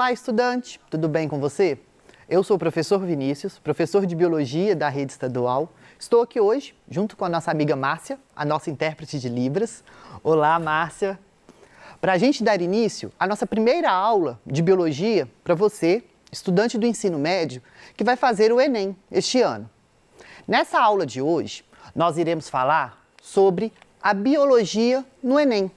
Olá, estudante! Tudo bem com você? Eu sou o professor Vinícius, professor de Biologia da Rede Estadual. Estou aqui hoje, junto com a nossa amiga Márcia, a nossa intérprete de Libras. Olá, Márcia! Para a gente dar início à nossa primeira aula de Biologia para você, estudante do ensino médio, que vai fazer o Enem este ano. Nessa aula de hoje, nós iremos falar sobre a Biologia no Enem.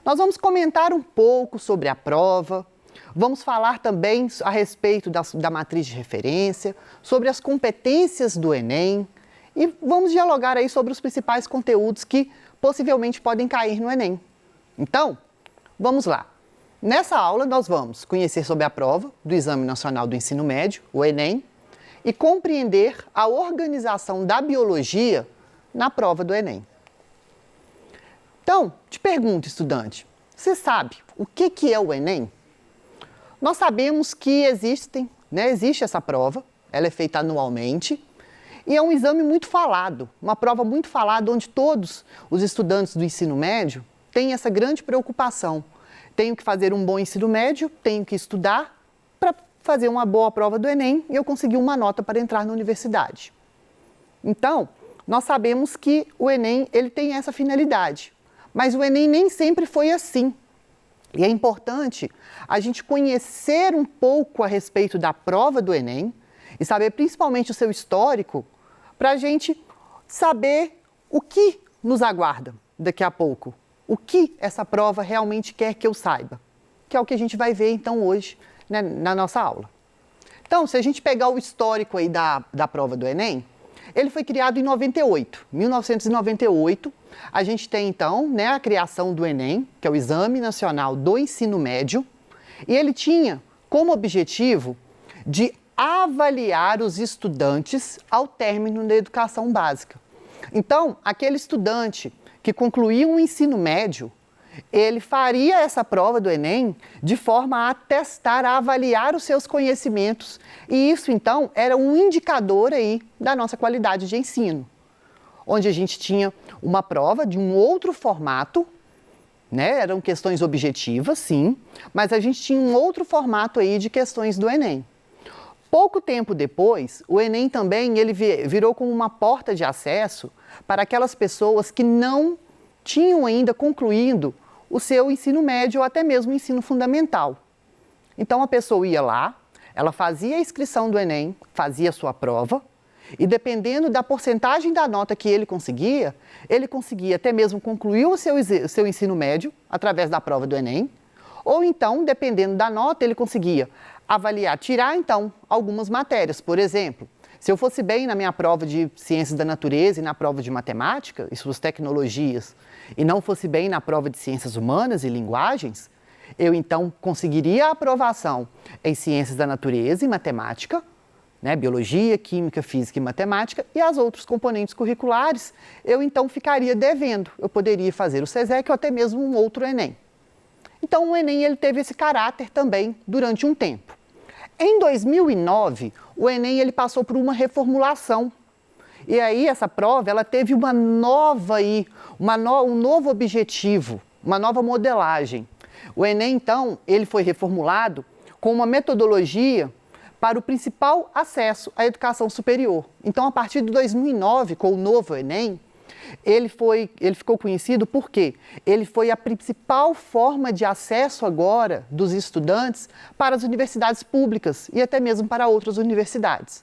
Nós vamos comentar um pouco sobre a prova, vamos falar também a respeito da matriz de referência, sobre as competências do Enem e vamos dialogar aí sobre os principais conteúdos que possivelmente podem cair no Enem. Então, vamos lá. Nessa aula nós vamos conhecer sobre a prova do Exame Nacional do Ensino Médio, o Enem, e compreender a organização da biologia na prova do Enem. Então, te pergunto, estudante, você sabe o que é o Enem? Nós sabemos que existe essa prova, ela é feita anualmente, e é um exame muito falado, uma prova muito falada, onde todos os estudantes do ensino médio têm essa grande preocupação. Tenho que fazer um bom ensino médio, tenho que estudar para fazer uma boa prova do Enem e eu conseguir uma nota para entrar na universidade. Então, nós sabemos que o Enem ele tem essa finalidade. Mas o Enem nem sempre foi assim. E é importante a gente conhecer um pouco a respeito da prova do Enem e saber principalmente o seu histórico para a gente saber o que nos aguarda daqui a pouco. O que essa prova realmente quer que eu saiba. Que é o que a gente vai ver então hoje, né, na nossa aula. Então, se a gente pegar o histórico aí da prova do Enem, ele foi criado em 1998. A gente tem, então, a criação do Enem, que é o Exame Nacional do Ensino Médio, e ele tinha como objetivo de avaliar os estudantes ao término da educação básica. Então, aquele estudante que concluía o ensino médio, ele faria essa prova do Enem de forma a testar, a avaliar os seus conhecimentos. E isso, então, era um indicador aí da nossa qualidade de ensino. Onde a gente tinha uma prova de um outro formato, eram questões objetivas, sim, mas a gente tinha um outro formato aí de questões do Enem. Pouco tempo depois, o Enem também ele virou como uma porta de acesso para aquelas pessoas que não tinham ainda concluído o seu ensino médio ou até mesmo o ensino fundamental. Então a pessoa ia lá, ela fazia a inscrição do Enem, fazia a sua prova, e dependendo da porcentagem da nota que ele conseguia até mesmo concluir o seu ensino médio através da prova do Enem, ou então, dependendo da nota, ele conseguia avaliar, tirar então algumas matérias. Por exemplo, se eu fosse bem na minha prova de Ciências da Natureza e na prova de Matemática e suas tecnologias, e não fosse bem na prova de Ciências Humanas e Linguagens, eu então conseguiria a aprovação em Ciências da Natureza e Matemática, Biologia, Química, Física e Matemática, e as outros componentes curriculares, eu então ficaria devendo. Eu poderia fazer o SESEC ou até mesmo um outro Enem. Então o Enem ele teve esse caráter também durante um tempo. Em 2009, o Enem ele passou por uma reformulação. E aí essa prova ela teve um novo objetivo, uma nova modelagem. O Enem, então, ele foi reformulado com uma metodologia para o principal acesso à educação superior. Então, a partir de 2009, com o novo Enem, ele ficou conhecido porque ele foi a principal forma de acesso agora dos estudantes para as universidades públicas e até mesmo para outras universidades.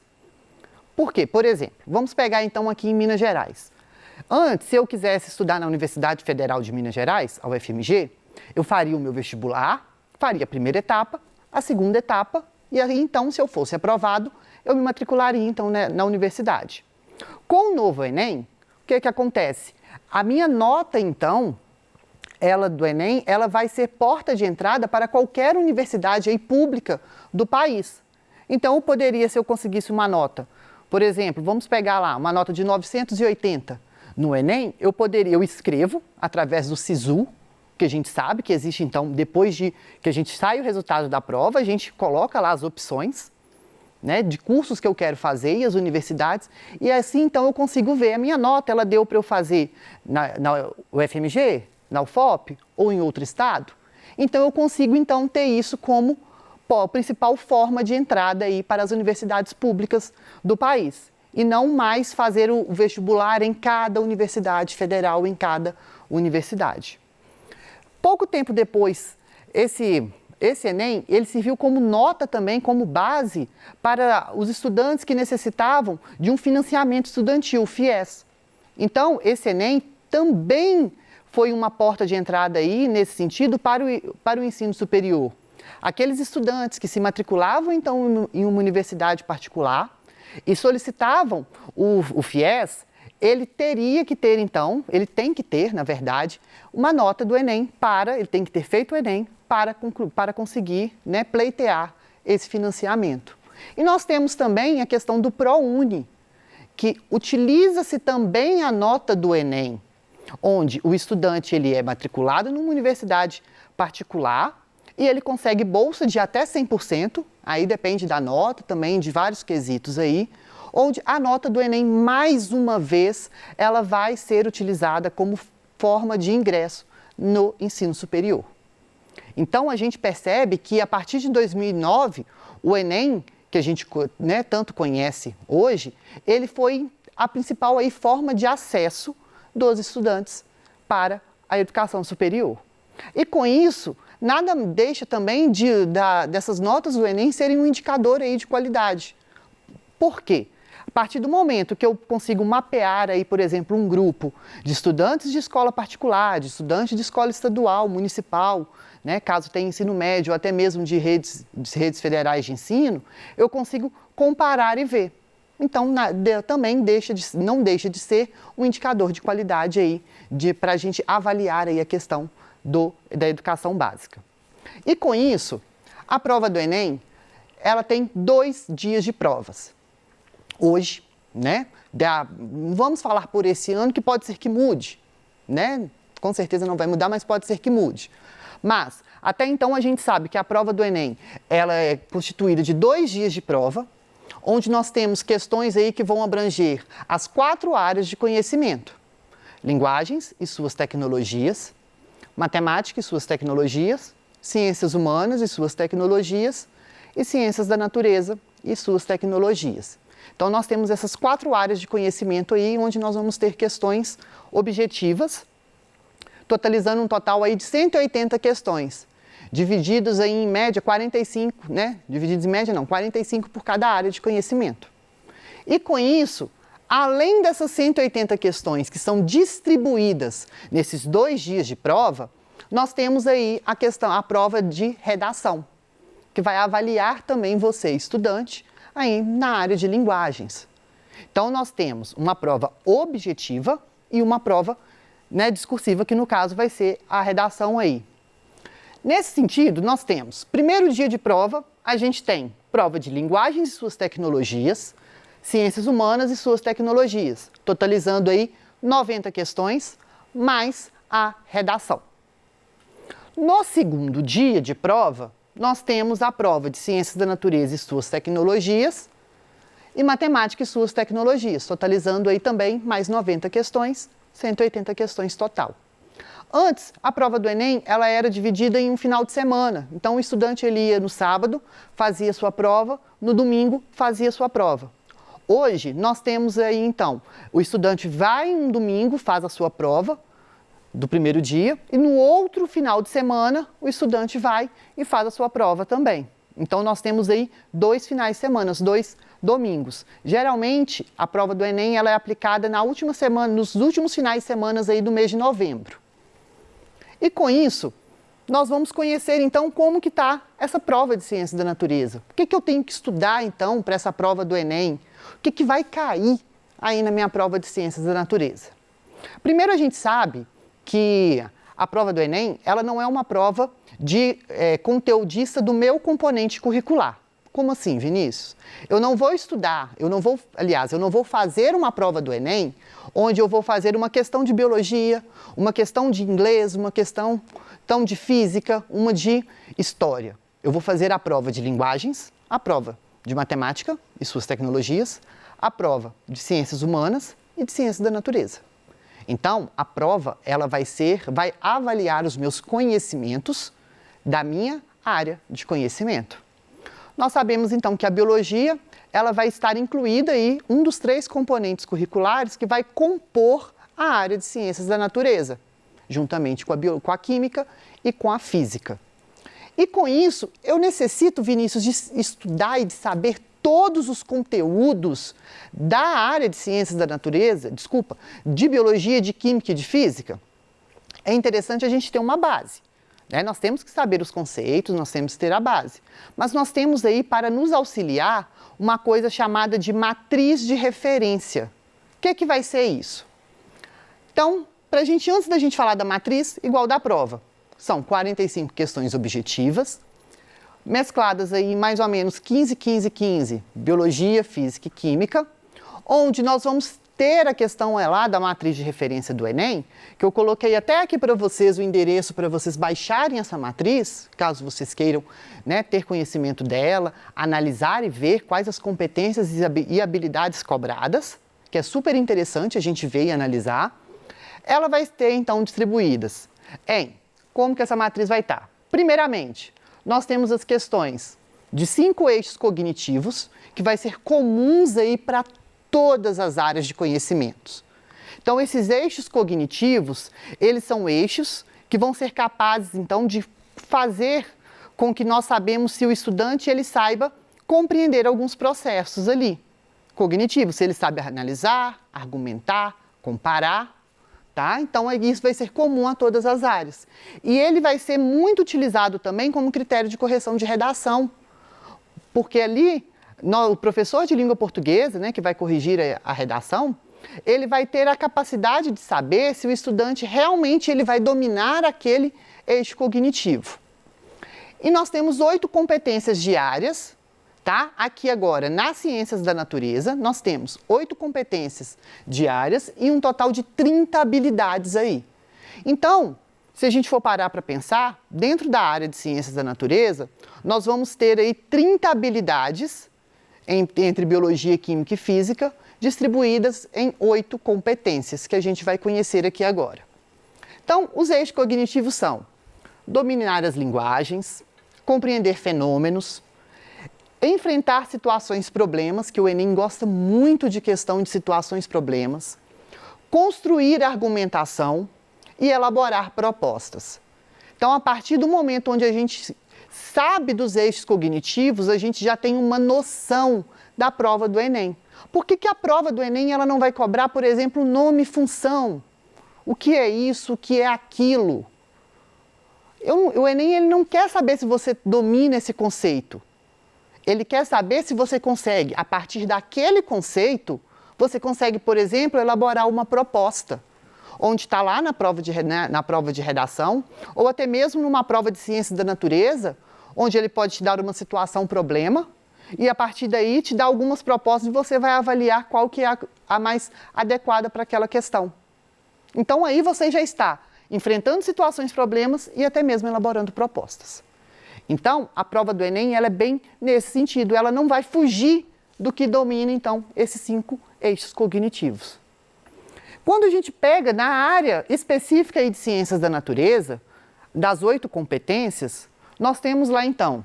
Por quê? Por exemplo, vamos pegar então aqui em Minas Gerais. Antes, se eu quisesse estudar na Universidade Federal de Minas Gerais, a UFMG, eu faria o meu vestibular, faria a primeira etapa, a segunda etapa, e aí então, se eu fosse aprovado, eu me matricularia então na universidade. Com o novo Enem, o que acontece? A minha nota então, do Enem, ela vai ser porta de entrada para qualquer universidade aí pública do país. Então, eu poderia, se eu conseguisse uma nota, por exemplo, vamos pegar lá uma nota de 980 no Enem, eu escrevo através do SISU, que a gente sabe que existe, então, depois de que a gente sai o resultado da prova, a gente coloca lá as opções, de cursos que eu quero fazer e as universidades, e assim, então, eu consigo ver a minha nota, ela deu para eu fazer na UFMG, na UFOP ou em outro estado. Então, eu consigo, então, ter isso como principal forma de entrada aí para as universidades públicas do país. E não mais fazer o vestibular em cada universidade federal, em cada universidade. Pouco tempo depois, esse Enem, ele serviu como nota também, como base para os estudantes que necessitavam de um financiamento estudantil, o FIES. Então, esse Enem também foi uma porta de entrada aí, nesse sentido, para o ensino superior. Aqueles estudantes que se matriculavam, então, em uma universidade particular e solicitavam o FIES, ele teria que ter, então, ele tem que ter, na verdade, uma nota do Enem ele tem que ter feito o Enem para conseguir, né, pleitear esse financiamento. E nós temos também a questão do ProUni, que utiliza-se também a nota do Enem, onde o estudante ele é matriculado numa universidade particular e ele consegue bolsa de até 100%, aí depende da nota também, de vários quesitos aí, onde a nota do Enem, mais uma vez, ela vai ser utilizada como forma de ingresso no ensino superior. Então, a gente percebe que, a partir de 2009, o Enem, que a gente, né, tanto conhece hoje, ele foi a principal aí, forma de acesso dos estudantes para a educação superior. E, com isso, nada deixa também dessas notas do Enem serem um indicador aí de qualidade. Por quê? A partir do momento que eu consigo mapear aí, por exemplo, um grupo de estudantes de escola particular, de estudantes de escola estadual, municipal, né, caso tenha ensino médio ou até mesmo de redes federais de ensino, eu consigo comparar e ver. Então, também não deixa de ser um indicador de qualidade aí, para a gente avaliar aí a questão da educação básica. E com isso, a prova do Enem, ela tem 2 dias de provas. Hoje, né, vamos falar por esse ano, que pode ser que mude, né? Com certeza não vai mudar, mas pode ser que mude. Mas, até então, a gente sabe que a prova do Enem, ela é constituída de 2 dias de prova, onde nós temos questões aí que vão abranger as 4 áreas de conhecimento: linguagens e suas tecnologias, matemática e suas tecnologias, ciências humanas e suas tecnologias e ciências da natureza e suas tecnologias. Então, nós temos essas 4 áreas de conhecimento aí, onde nós vamos ter questões objetivas, totalizando um total aí de 180 questões, divididos aí em média 45, né? Divididos em média não, 45 por cada área de conhecimento. E com isso, além dessas 180 questões que são distribuídas nesses 2 dias de prova, nós temos aí a prova de redação, que vai avaliar também você, estudante, aí na área de linguagens. Então, nós temos uma prova objetiva e uma prova, né, discursiva, que no caso vai ser a redação aí. Nesse sentido, nós temos, primeiro dia de prova, a gente tem prova de linguagens e suas tecnologias, ciências humanas e suas tecnologias, totalizando aí 90 questões, mais a redação. No segundo dia de prova, nós temos a prova de ciências da natureza e suas tecnologias e matemática e suas tecnologias, totalizando aí também mais 90 questões, 180 questões total. Antes, a prova do Enem, ela era dividida em um final de semana. Então, o estudante ele ia no sábado, fazia sua prova, no domingo fazia sua prova. Hoje, nós temos aí, então, o estudante vai um domingo, faz a sua prova do primeiro dia, e no outro final de semana, o estudante vai e faz a sua prova também. Então, nós temos aí 2 finais de semana, 2 domingos. Geralmente, a prova do Enem ela é aplicada na última semana, nos últimos finais de semana aí do mês de novembro. E com isso, nós vamos conhecer então como que está essa prova de ciências da natureza. O que eu tenho que estudar então para essa prova do Enem? O que vai cair aí na minha prova de ciências da natureza? Primeiro, a gente sabe que a prova do Enem, ela não é uma prova de conteudista do meu componente curricular. Como assim, Vinícius? Eu não vou estudar, eu não vou fazer uma prova do Enem onde eu vou fazer uma questão de biologia, uma questão de inglês, uma questão de física, uma de história. Eu vou fazer a prova de linguagens, a prova de matemática e suas tecnologias, a prova de ciências humanas e de ciências da natureza. Então, a prova ela vai avaliar os meus conhecimentos da minha área de conhecimento. nós sabemos então que a biologia, ela vai estar incluída aí, um dos 3 componentes curriculares que vai compor a área de ciências da natureza, juntamente com a química e com a física. E com isso, eu necessito, Vinícius, de estudar e de saber todos os conteúdos da área de ciências da natureza, de biologia, de química e de física. É interessante a gente ter uma base, né? Nós temos que saber os conceitos, nós temos que ter a base. Mas nós temos aí, para nos auxiliar, uma coisa chamada de matriz de referência. O que vai ser isso? Então, antes da gente falar da matriz, igual da prova, são 45 questões objetivas, mescladas aí mais ou menos 15, 15, 15, biologia, física e química, onde nós vamos ter a questão lá da matriz de referência do Enem, que eu coloquei até aqui para vocês o endereço para vocês baixarem essa matriz, caso vocês queiram, né, ter conhecimento dela, analisar e ver quais as competências e habilidades cobradas, que é super interessante a gente ver e analisar. Ela vai ter, então, distribuídas em como que essa matriz vai estar. Primeiramente, nós temos as questões de 5 eixos cognitivos, que vai ser comuns aí para todas as áreas de conhecimentos. Então, esses eixos cognitivos, eles são eixos que vão ser capazes, então, de fazer com que nós sabemos se o estudante ele saiba compreender alguns processos ali cognitivos, se ele sabe analisar, argumentar, comparar. Tá? Então, isso vai ser comum a todas as áreas. E ele vai ser muito utilizado também como critério de correção de redação, porque ali, o professor de língua portuguesa, né, que vai corrigir a redação, ele vai ter a capacidade de saber se o estudante realmente ele vai dominar aquele eixo cognitivo. E nós temos 8 competências diárias. Tá? Aqui agora, nas ciências da natureza, nós temos 8 competências diárias e um total de 30 habilidades aí. Então, se a gente for parar para pensar, dentro da área de ciências da natureza, nós vamos ter aí 30 habilidades entre biologia, química e física, distribuídas em 8 competências, que a gente vai conhecer aqui agora. Então, os eixos cognitivos são dominar as linguagens, compreender fenômenos, enfrentar situações problemas, que o Enem gosta muito de questão de situações problemas, construir argumentação e elaborar propostas. Então, a partir do momento onde a gente sabe dos eixos cognitivos, a gente já tem uma noção da prova do Enem. Por que a prova do Enem ela não vai cobrar, por exemplo, nome e função? O que é isso, o que é aquilo? O Enem ele não quer saber se você domina esse conceito. Ele quer saber se você consegue, a partir daquele conceito, você consegue, por exemplo, elaborar uma proposta, onde está lá na prova de redação, ou até mesmo numa prova de ciências da natureza, onde ele pode te dar uma situação, um problema, e a partir daí te dar algumas propostas e você vai avaliar qual que é a mais adequada para aquela questão. Então aí você já está enfrentando situações, problemas e até mesmo elaborando propostas. Então, a prova do Enem, ela é bem nesse sentido, ela não vai fugir do que domina, então, esses 5 eixos cognitivos. Quando a gente pega na área específica aí de ciências da natureza, das 8 competências, nós temos lá, então,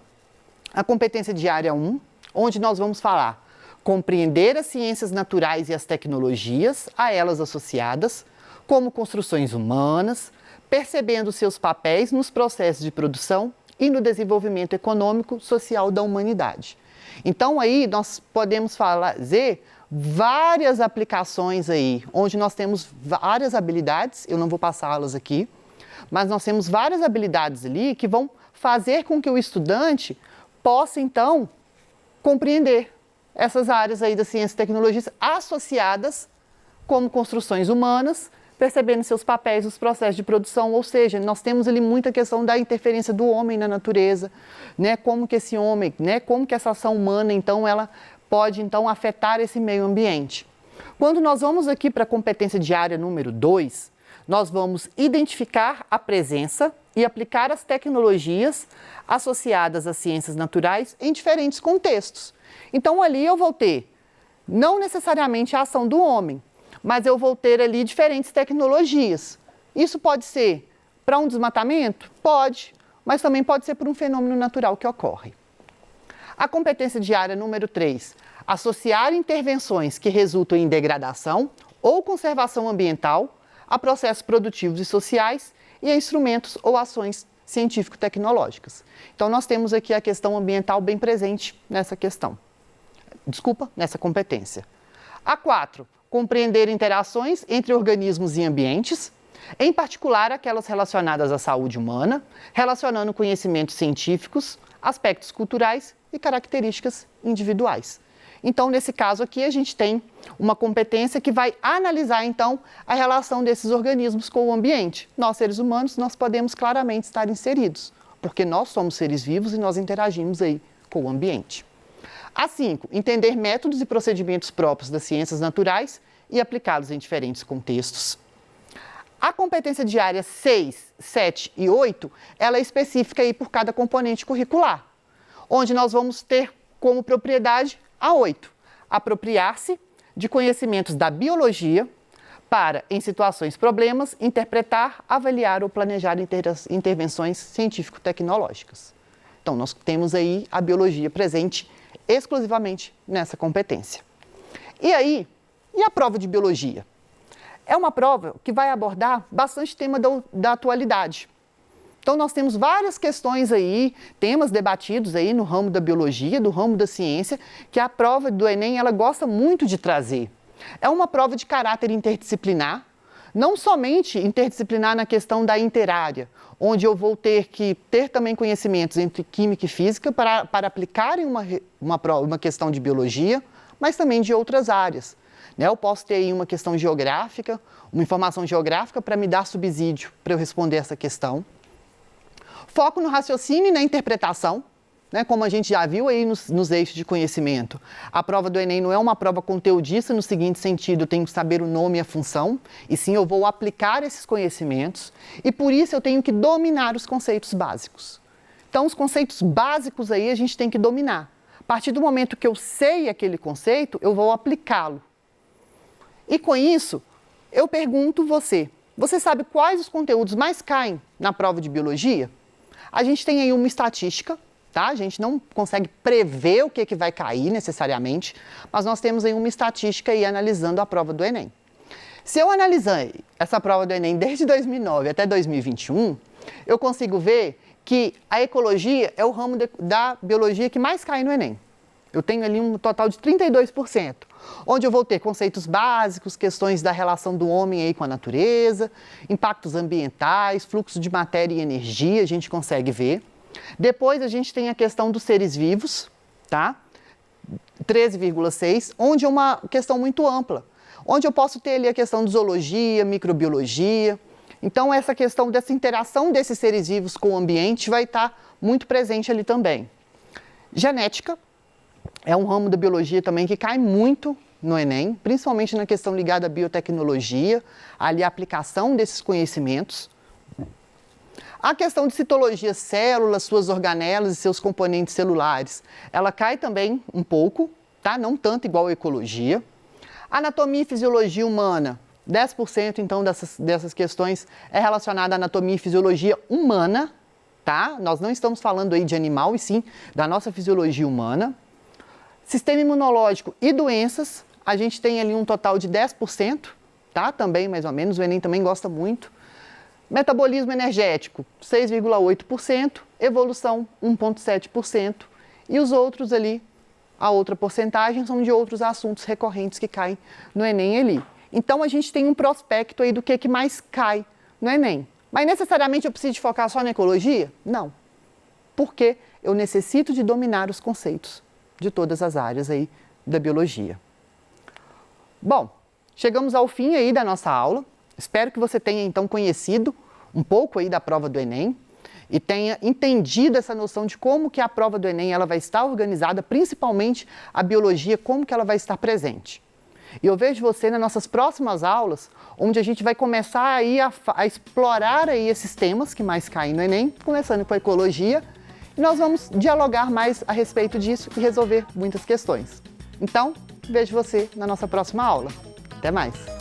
a competência de área 1, onde nós vamos falar compreender as ciências naturais e as tecnologias a elas associadas, como construções humanas, percebendo seus papéis nos processos de produção e no desenvolvimento econômico social da humanidade. Então, aí nós podemos fazer várias aplicações aí, onde nós temos várias habilidades, eu não vou passá-las aqui, mas nós temos várias habilidades ali que vão fazer com que o estudante possa, então, compreender essas áreas aí da ciência e tecnologias associadas como construções humanas, percebendo seus papéis nos processos de produção, ou seja, nós temos ali muita questão da interferência do homem na natureza, né? Como que esse homem, né? Como que essa ação humana, então, ela pode, então, afetar esse meio ambiente. Quando nós vamos aqui para a competência de área número 2, nós vamos identificar a presença e aplicar as tecnologias associadas às ciências naturais em diferentes contextos. Então, ali eu vou ter, não necessariamente a ação do homem, mas eu vou ter ali diferentes tecnologias. Isso pode ser para um desmatamento? Pode, mas também pode ser por um fenômeno natural que ocorre. A competência diária número 3, associar intervenções que resultam em degradação ou conservação ambiental a processos produtivos e sociais e a instrumentos ou ações científico-tecnológicas. Então, nós temos aqui a questão ambiental bem presente nessa questão. Nessa competência. A 4, compreender interações entre organismos e ambientes, em particular aquelas relacionadas à saúde humana, relacionando conhecimentos científicos, aspectos culturais e características individuais. Então, nesse caso aqui, a gente tem uma competência que vai analisar, então, a relação desses organismos com o ambiente. Nós, seres humanos, nós podemos claramente estar inseridos, porque nós somos seres vivos e nós interagimos aí com o ambiente. A 5, entender métodos e procedimentos próprios das ciências naturais e aplicá-los em diferentes contextos. A competência diária 6, 7 e 8, ela é específica aí por cada componente curricular, onde nós vamos ter como propriedade a 8, apropriar-se de conhecimentos da biologia para, em situações problemas, interpretar, avaliar ou planejar intervenções científico-tecnológicas. Então, nós temos aí a biologia presente exclusivamente nessa competência. E aí, e a prova de biologia? É uma prova que vai abordar bastante tema da atualidade. Então, nós temos várias questões aí, temas debatidos aí no ramo da biologia, do ramo da ciência, que a prova do Enem, ela gosta muito de trazer. É uma prova de caráter interdisciplinar, não somente interdisciplinar na questão da interárea, onde eu vou ter que ter também conhecimentos entre química e física para aplicar em uma questão de biologia, mas também de outras áreas. Eu posso ter aí uma questão geográfica, uma informação geográfica para me dar subsídio para eu responder essa questão. Foco no raciocínio e na interpretação, como a gente já viu aí nos eixos de conhecimento. A prova do Enem não é uma prova conteudista no seguinte sentido, eu tenho que saber o nome e a função, e sim eu vou aplicar esses conhecimentos, e por isso eu tenho que dominar os conceitos básicos. Então, os conceitos básicos aí a gente tem que dominar. A partir do momento que eu sei aquele conceito, eu vou aplicá-lo. E com isso, eu pergunto você sabe quais os conteúdos mais caem na prova de biologia? A gente tem aí uma estatística, tá? A gente não consegue prever o que vai cair necessariamente, mas nós temos aí uma estatística aí analisando a prova do Enem. Se eu analisar essa prova do Enem desde 2009 até 2021, eu consigo ver que a ecologia é o ramo da biologia que mais cai no Enem. Eu tenho ali um total de 32%, onde eu vou ter conceitos básicos, questões da relação do homem aí com a natureza, impactos ambientais, fluxo de matéria e energia, a gente consegue ver. Depois a gente tem a questão dos seres vivos, tá? 13,6, onde é uma questão muito ampla, onde eu posso ter ali a questão de zoologia, microbiologia. Então, essa questão dessa interação desses seres vivos com o ambiente vai estar muito presente ali também. Genética é um ramo da biologia também que cai muito no Enem, principalmente na questão ligada à biotecnologia, ali a aplicação desses conhecimentos. A questão de citologia, células, suas organelas e seus componentes celulares, ela cai também um pouco, tá? Não tanto igual a ecologia. Anatomia e fisiologia humana, 10% então dessas questões é relacionada à anatomia e fisiologia humana, tá? Nós não estamos falando aí de animal, e sim da nossa fisiologia humana. Sistema imunológico e doenças, a gente tem ali um total de 10%, tá? Também, mais ou menos, o Enem também gosta muito. Metabolismo energético, 6,8%, evolução, 1,7%, e os outros ali, a outra porcentagem, são de outros assuntos recorrentes que caem no Enem ali. Então, a gente tem um prospecto aí do que mais cai no Enem. Mas necessariamente eu preciso focar só na ecologia? Não. Porque eu necessito de dominar os conceitos de todas as áreas aí da biologia. Bom, chegamos ao fim aí da nossa aula. Espero que você tenha então conhecido um pouco aí da prova do Enem e tenha entendido essa noção de como que a prova do Enem ela vai estar organizada, principalmente a biologia, como que ela vai estar presente. E eu vejo você nas nossas próximas aulas, onde a gente vai começar aí a explorar aí esses temas que mais caem no Enem, começando com a ecologia, e nós vamos dialogar mais a respeito disso e resolver muitas questões. Então, vejo você na nossa próxima aula. Até mais!